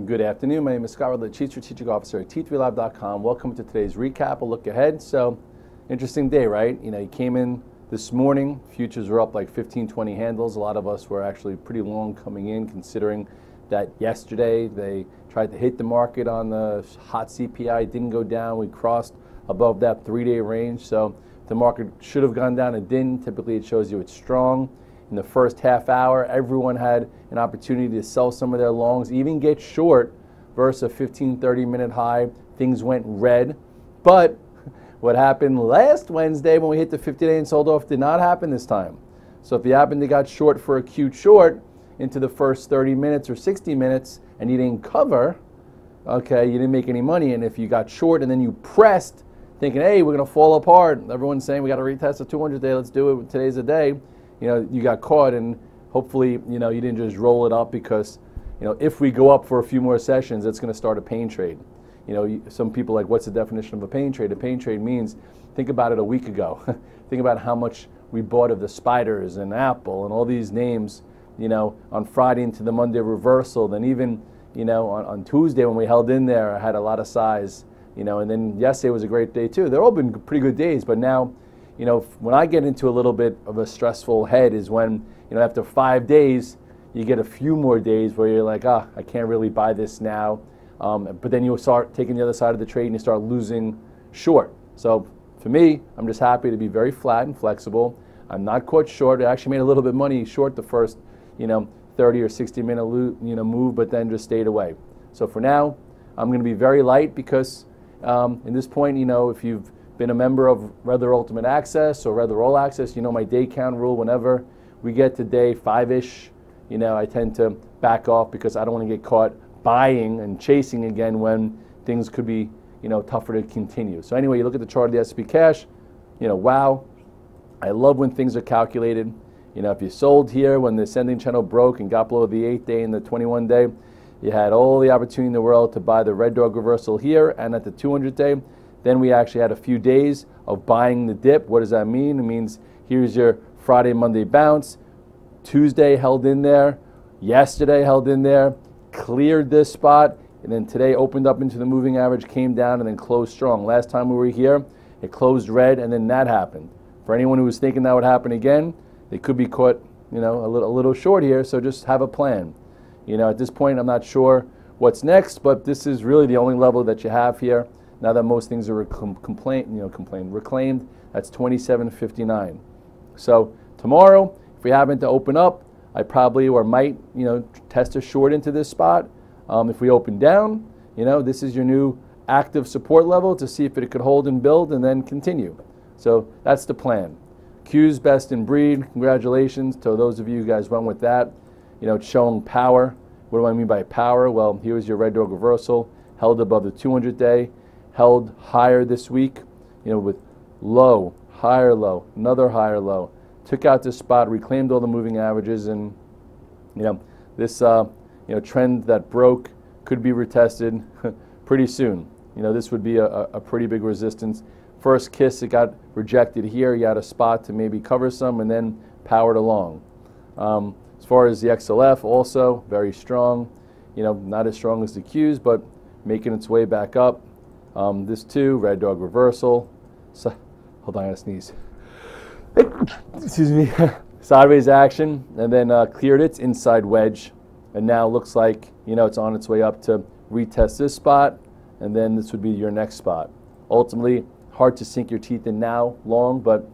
Good afternoon. My name is Scott Redler, Chief Strategic Officer at T3Lab.com. Welcome to today's recap, a look ahead. So, interesting day, right? You came in this morning, futures were up like 15, 20 handles. A lot of us were actually pretty long coming in, considering that yesterday they tried to hit the market on the hot CPI, didn't go down. We crossed above that 3-day range. So, the market should have gone down, it didn't. Typically, it shows you it's strong. In the first half hour, everyone had an opportunity to sell some of their longs, even get short versus a 15, 30-minute high. Things went red. But what happened last Wednesday when we hit the 50-day and sold off did not happen this time. So if you happened to got short for a cute short into the first 30 minutes or 60 minutes and you didn't cover, okay, you didn't make any money. And if you got short and then you pressed thinking, hey, we're going to fall apart, everyone's saying we got to retest the 200-day, let's do it, today's the day. You got caught, and hopefully, you didn't just roll it up because, if we go up for a few more sessions, it's going to start a pain trade. Some people are like, what's the definition of a pain trade? A pain trade means, think about it a week ago. Think about how much we bought of the Spiders and Apple and all these names, on Friday into the Monday reversal. Then even, on Tuesday when we held in there, I had a lot of size, and then yesterday was a great day too. They've all been pretty good days, but now, when I get into a little bit of a stressful head is when, after 5 days, you get a few more days where you're like, I can't really buy this now. But then you'll start taking the other side of the trade and you start losing short. So for me, I'm just happy to be very flat and flexible. I'm not caught short. I actually made a little bit of money short the first, 30 or 60 minute move, but then just stayed away. So for now, I'm going to be very light because in this point, if you've been a member of Redler Ultimate Access or Redler All Access, my day count rule. Whenever we get to day 5-ish, I tend to back off because I don't want to get caught buying and chasing again when things could be, tougher to continue. So anyway, you look at the chart of the S&P cash, wow, I love when things are calculated. If you sold here when the ascending channel broke and got below the 8-day and the 21-day, you had all the opportunity in the world to buy the red dog reversal here and at the 200-day. Then we actually had a few days of buying the dip. What does that mean? It means here's your Friday, Monday bounce. Tuesday held in there. Yesterday held in there. Cleared this spot. And then today opened up into the moving average, came down, and then closed strong. Last time we were here, it closed red, and then that happened. For anyone who was thinking that would happen again, they could be caught, a little short here, so just have a plan. At this point, I'm not sure what's next, but this is really the only level that you have here. Now that most things are reclaimed, that's 27.59. So tomorrow, if we happen to open up, I probably or might, test a short into this spot. If we open down, this is your new active support level to see if it could hold and build and then continue. So that's the plan. Q's best in breed. Congratulations to those of you guys went with that. It's showing power. What do I mean by power? Well, here's your red dog reversal, held above the 200-day. Held higher this week, with low, higher low, another higher low. Took out this spot, reclaimed all the moving averages, and this trend that broke could be retested pretty soon. This would be a pretty big resistance. First kiss, it got rejected here. You had a spot to maybe cover some, and then powered along. As far as the XLF, also very strong. Not as strong as the Qs, but making its way back up. This too, red dog reversal. So, hold on, I gotta sneeze. Excuse me. Sideways action, and then cleared its inside wedge, and now looks like it's on its way up to retest this spot, and then this would be your next spot. Ultimately, hard to sink your teeth in now, long, but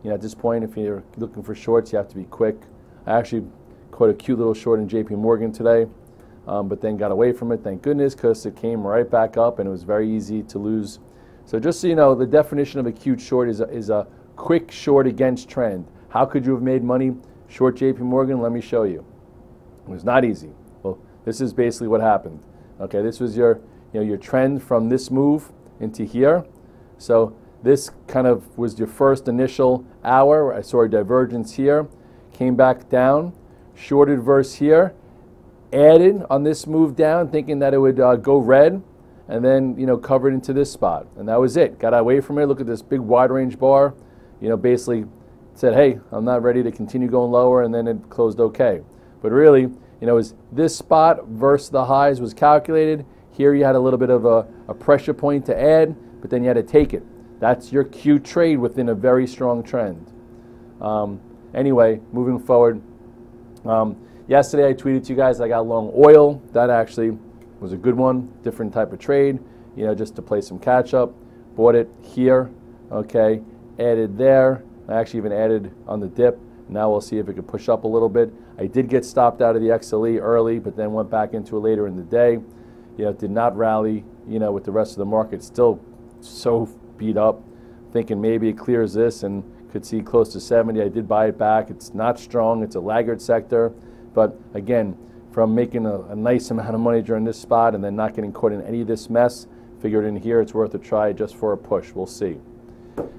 at this point, if you're looking for shorts, you have to be quick. I actually caught a cute little short in JP Morgan today. But then got away from it, thank goodness, because it came right back up and it was very easy to lose. So just so you know, the definition of a cute short is a quick short against trend. How could you have made money short JP Morgan? Let me show you. It was not easy. Well, this is basically what happened. Okay, this was your trend from this move into here. So this kind of was your first initial hour. I saw a divergence here, came back down, shorted verse here, added on this move down, thinking that it would go red, and then covered into this spot, and that was it. Got away from it. Look at this big wide range bar. Basically said, hey, I'm not ready to continue going lower, and then it closed okay. But really, is this spot versus the highs was calculated. Here you had a little bit of a pressure point to add, but then you had to take it. That's your cute trade within a very strong trend. Anyway, moving forward. Yesterday I tweeted to you guys I got long oil. That actually was a good one, different type of trade, just to play some catch up. Bought it here, okay, added there. I actually even added on the dip. Now we'll see if it could push up a little bit. I did get stopped out of the XLE early, but then went back into it later in the day. It did not rally, with the rest of the market still so beat up, thinking maybe it clears this and could see close to 70. I did buy it back. It's not strong. It's a laggard sector. But again, from making a nice amount of money during this spot and then not getting caught in any of this mess, figured in here it's worth a try just for a push. We'll see.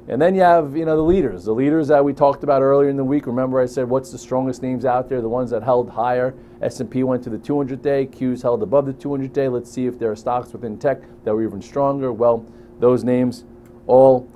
And then you have, the leaders. The leaders that we talked about earlier in the week. Remember I said what's the strongest names out there? The ones that held higher. S&P went to the 200-day. Qs held above the 200-day. Let's see if there are stocks within tech that were even stronger. Well, those names all,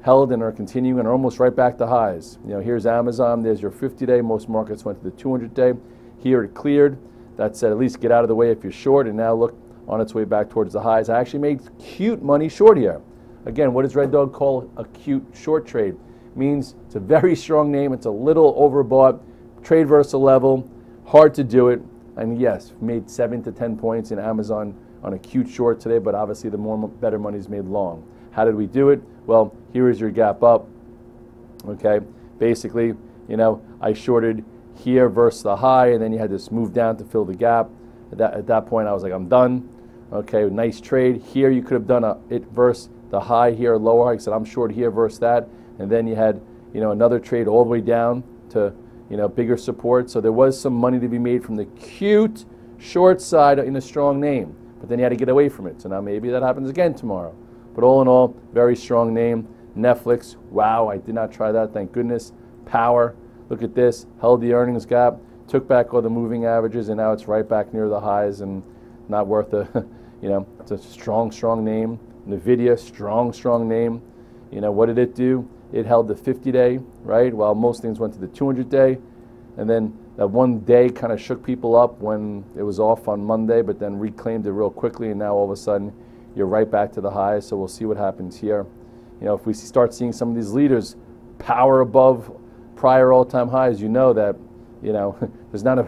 held and are continuing and are almost right back to highs. Here's Amazon. There's your 50-day. Most markets went to the 200-day. Here it cleared. That said, at least get out of the way if you're short, and now look on its way back towards the highs. I actually made cute money short here. Again, what does Red Dog call a cute short trade? Means it's a very strong name. It's a little overbought. Trade versus a level. Hard to do it. And yes, made 7 to 10 points in Amazon on a cute short today, but obviously the better money is made long. How did we do it? Well, here is your gap up. Okay, basically, I shorted here versus the high, and then you had this move down to fill the gap. At that point, I was like, I'm done. Okay, nice trade. Here you could have done it versus the high here, lower high. I said I'm short here versus that, and then you had another trade all the way down to bigger support. So there was some money to be made from the cute short side in a strong name, but then you had to get away from it. So now maybe that happens again tomorrow. But all in all, very strong name. Netflix, wow, I did not try that, thank goodness. Power, look at this, held the earnings gap, took back all the moving averages, and now it's right back near the highs and not worth it's a strong name. Nvidia, strong name. What did it do? It held the 50-day, right, while most things went to the 200-day. And then that one day kind of shook people up when it was off on Monday, but then reclaimed it real quickly, and now all of a sudden you're right back to the highs. So we'll see what happens here. If we start seeing some of these leaders power above prior all-time highs, that, there's not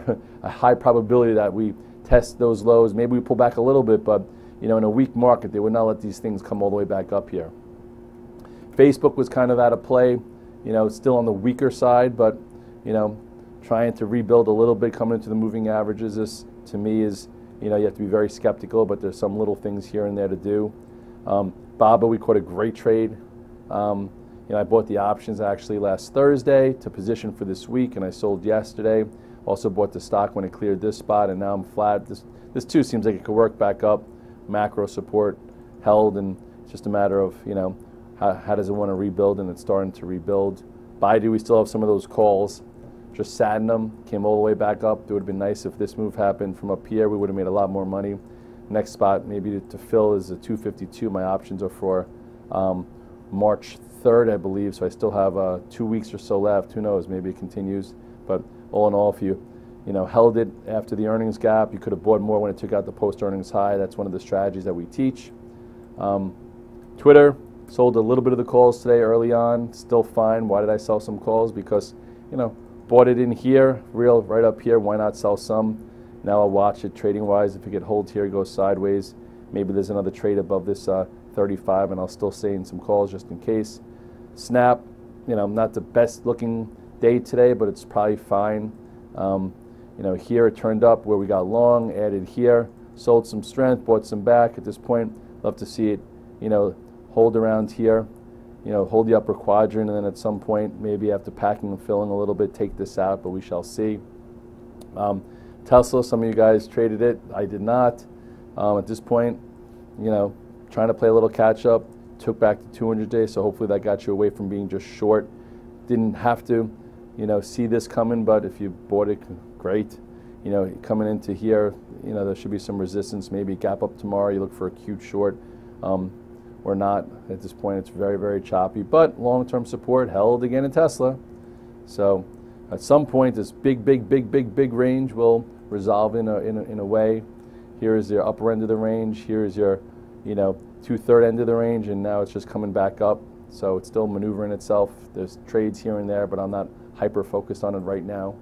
a high probability that we test those lows. Maybe we pull back a little bit, but, in a weak market, they would not let these things come all the way back up here. Facebook was kind of out of play, still on the weaker side, but, trying to rebuild a little bit coming into the moving averages. This, to me, is, you have to be very skeptical, but there's some little things here and there to do. Baba, we caught a great trade. I bought the options actually last Thursday to position for this week, and I sold yesterday. Also bought the stock when it cleared this spot, and now I'm flat. This too seems like it could work back up. Macro support held, and it's just a matter of, how does it want to rebuild, and it's starting to rebuild. Baidu, we still have some of those calls. Just sat in them, came all the way back up. It would have been nice if this move happened from up here. We would have made a lot more money. Next spot maybe to fill is the 252. My options are for March 3rd, I believe, so I still have 2 weeks or so left. Who knows, maybe it continues. But all in all, if you held it after the earnings gap, you could have bought more when it took out the post-earnings high. That's one of the strategies that we teach. Twitter, sold a little bit of the calls today early on, still fine. Why did I sell some calls? Because, bought it in here, right up here, why not sell some? Now I'll watch it trading-wise. If it could hold here, go sideways, maybe there's another trade above this 35, and I'll still stay in some calls just in case. Snap, not the best-looking day today, but it's probably fine. Here it turned up where we got long, added here, sold some strength, bought some back. At this point, love to see it, hold around here, hold the upper quadrant, and then at some point, maybe after packing and filling a little bit, take this out, but we shall see. Tesla, some of you guys traded it. I did not. At this point, trying to play a little catch up, took back to 200 days, so hopefully that got you away from being just short. Didn't have to, see this coming, but if you bought it, great. Coming into here, there should be some resistance, maybe gap up tomorrow, you look for a cute short. Or not. At this point, it's very, very choppy, but long-term support held again in Tesla. So at some point, this big range will resolve in a way. Here is your upper end of the range. Here is your, 2/3 end of the range, and now it's just coming back up. So it's still maneuvering itself. There's trades here and there, but I'm not hyper focused on it right now.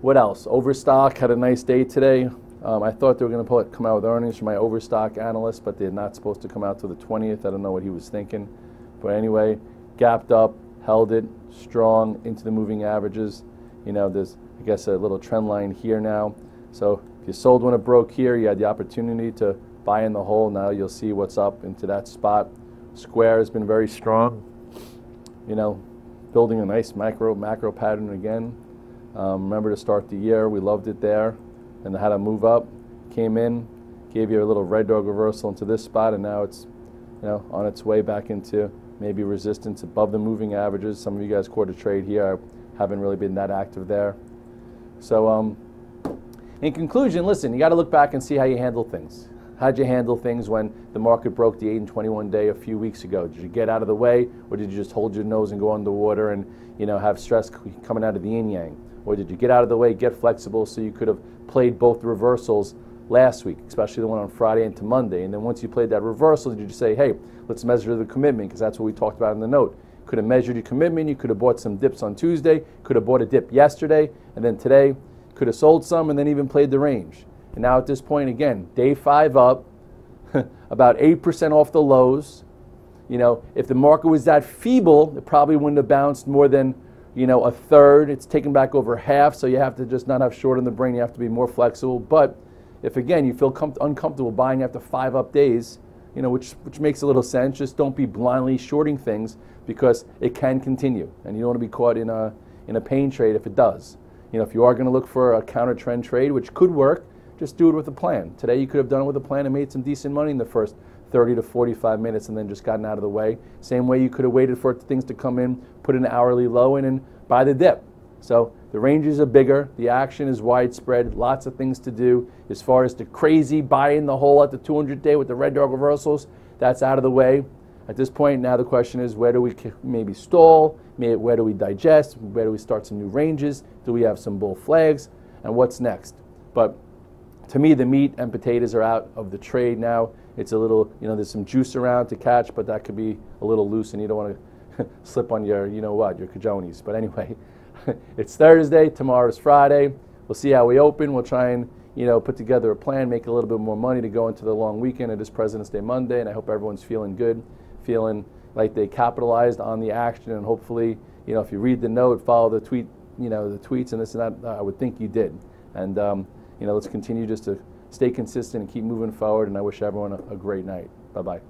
What else? Overstock had a nice day today. I thought they were going to come out with earnings from my Overstock analyst, but they're not supposed to come out till the 20th. I don't know what he was thinking. But anyway, gapped up, held it strong into the moving averages. There's, I guess, a little trend line here now. So if you sold when it broke here, you had the opportunity to buy in the hole. Now you'll see what's up into that spot. Square has been very strong. Building a nice macro pattern again. Remember to start the year, we loved it there, and had to move up, came in, gave you a little red dog reversal into this spot, and now it's on its way back into maybe resistance above the moving averages. Some of you guys caught a trade here. I haven't really been that active there. So in conclusion, listen, you got to look back and see how you handle things. How'd you handle things when the market broke the 8 and 21 day a few weeks ago? Did you get out of the way, or did you just hold your nose and go underwater and have stress coming out of the yin yang? Or did you get out of the way, get flexible, so you could have played both the reversals last week, especially the one on Friday into Monday? And then once you played that reversal, did you just say, hey, let's measure the commitment, because that's what we talked about in the note. Could have measured your commitment, you could have bought some dips on Tuesday, could have bought a dip yesterday, and then today could have sold some and then even played the range. And now at this point, again, day 5 up, about 8% off the lows. If the market was that feeble, it probably wouldn't have bounced more than a third. It's taken back over half, so you have to just not have short in the brain. You have to be more flexible. But if, again, you feel uncomfortable buying after 5 up days, which makes a little sense, just don't be blindly shorting things, because it can continue. And you don't want to be caught in a pain trade if it does. If you are going to look for a counter trend trade, which could work, just do it with a plan. Today you could have done it with a plan and made some decent money in the first 30 to 45 minutes and then just gotten out of the way. Same way you could have waited for things to come in, put an hourly low in, and buy the dip. So the ranges are bigger, the action is widespread, lots of things to do. As far as the crazy buy in the hole at the 200 day with the red dog reversals, that's out of the way. At this point, now the question is, where do we maybe stall? Where do we digest? Where do we start some new ranges? Do we have some bull flags? And what's next? But to me, the meat and potatoes are out of the trade now. It's a little, there's some juice around to catch, but that could be a little loose, and you don't want to slip on your, your cajones. But anyway, it's Thursday. Tomorrow's Friday. We'll see how we open. We'll try and, put together a plan, make a little bit more money to go into the long weekend. It is President's Day Monday, and I hope everyone's feeling good, feeling like they capitalized on the action, and hopefully, if you read the note, follow the tweet, the tweets, and this and that, I would think you did. And let's continue just to stay consistent and keep moving forward, and I wish everyone a great night. Bye-bye.